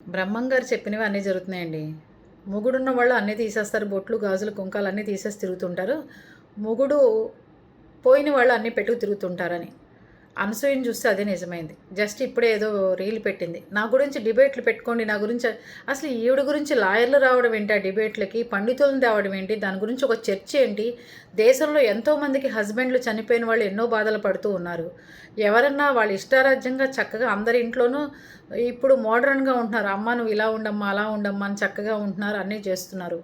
బ్రహ్మంగారు చెప్పినవి అన్నీ జరుగుతున్నాయండి. మొగుడున్న వాళ్ళు అన్నీ తీసేస్తారు. బొట్లు, గాజులు, కుంకాలు అన్నీ తీసేసి తిరుగుతుంటారు. మొగుడు పోయిన వాళ్ళు అన్నీ పెట్టుకు తిరుగుతుంటారని. అనసూయని చూస్తే అదే నిజమైంది. జస్ట్ ఇప్పుడే ఏదో రీల్ పెట్టింది. నా గురించి డిబేట్లు పెట్టుకోండి, నా గురించి అసలు ఈవిడ గురించి లాయర్లు రావడం ఏంటి ఆ డిబేట్లకి, పండితులను తేవడం ఏంటి, దాని గురించి ఒక చర్చ ఏంటి? దేశంలో ఎంతోమందికి హస్బెండ్లు చనిపోయిన వాళ్ళు ఎన్నో బాధలు పడుతూ ఉన్నారు. ఎవరన్నా వాళ్ళ ఇష్టారాజ్యంగా చక్కగా అందరి ఇంట్లోనూ ఇప్పుడు మోడర్న్గా ఉంటున్నారు. అమ్మ నువ్వు ఇలా ఉండమ్మా, అలా ఉండమ్మా అని చక్కగా ఉంటున్నారు, అన్నీ చేస్తున్నారు.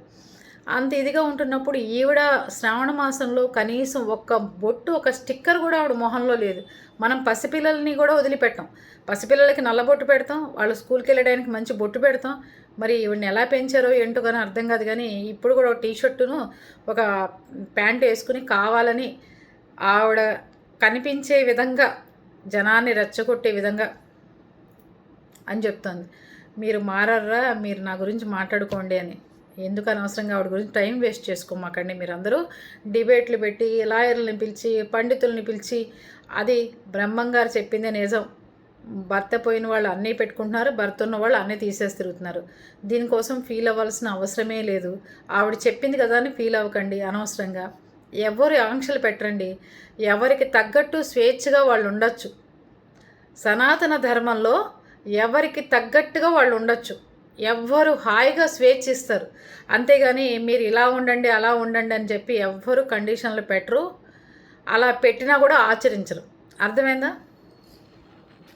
అంత ఇదిగా ఉంటున్నప్పుడు ఈవిడ శ్రావణ మాసంలో కనీసం ఒక్క బొట్టు, ఒక స్టిక్కర్ కూడా ఆవిడ మొహంలో లేదు. మనం పసిపిల్లల్ని కూడా వదిలిపెట్టాం. పసిపిల్లలకి నల్లబొట్టు పెడతాం, వాళ్ళు స్కూల్కి వెళ్ళడానికి మంచి బొట్టు పెడతాం. మరి ఈవిడని ఎలా పెంచారో ఏంటో కానీ అర్థం కాదు. కానీ ఇప్పుడు కూడా ఒక టీషర్టును ఒక ప్యాంట్ వేసుకుని కావాలని ఆవిడ కనిపించే విధంగా జనాన్ని రెచ్చగొట్టే విధంగా అని చెప్తుంది. మీరు మారర్రా, మీరు నా గురించి మాట్లాడుకోండి అని. ఎందుకు అనవసరంగా ఆవిడ గురించి టైం వేస్ట్ చేసుకోమాకండి. మీరందరూ డిబేట్లు పెట్టి లాయర్లని పిలిచి పండితుల్ని పిలిచి, అది బ్రహ్మంగారు చెప్పిందే నిజం. భర్త పోయిన వాళ్ళు అన్నీ పెట్టుకుంటున్నారు, భర్త ఉన్న వాళ్ళు అన్నీ తీసేసి తిరుగుతున్నారు. దీనికోసం ఫీల్ అవ్వాల్సిన అవసరమే లేదు. ఆవిడ చెప్పింది కదా అని ఫీల్ అవ్వకండి అనవసరంగా. ఎవరు ఆంక్షలు పెట్టరండి. ఎవరికి తగ్గట్టు స్వేచ్ఛగా వాళ్ళు ఉండొచ్చు. సనాతన ధర్మంలో ఎవరికి తగ్గట్టుగా వాళ్ళు ఉండొచ్చు. ఎవ్వరు హాయిగా స్వేచ్ఛ ఇస్తారు. అంతేగాని మీరు ఇలా ఉండండి, అలా ఉండండి అని చెప్పి ఎవ్వరు కండిషన్లు పెట్టరు. అలా పెట్టినా కూడా ఆచరించరు. అర్థమైందా?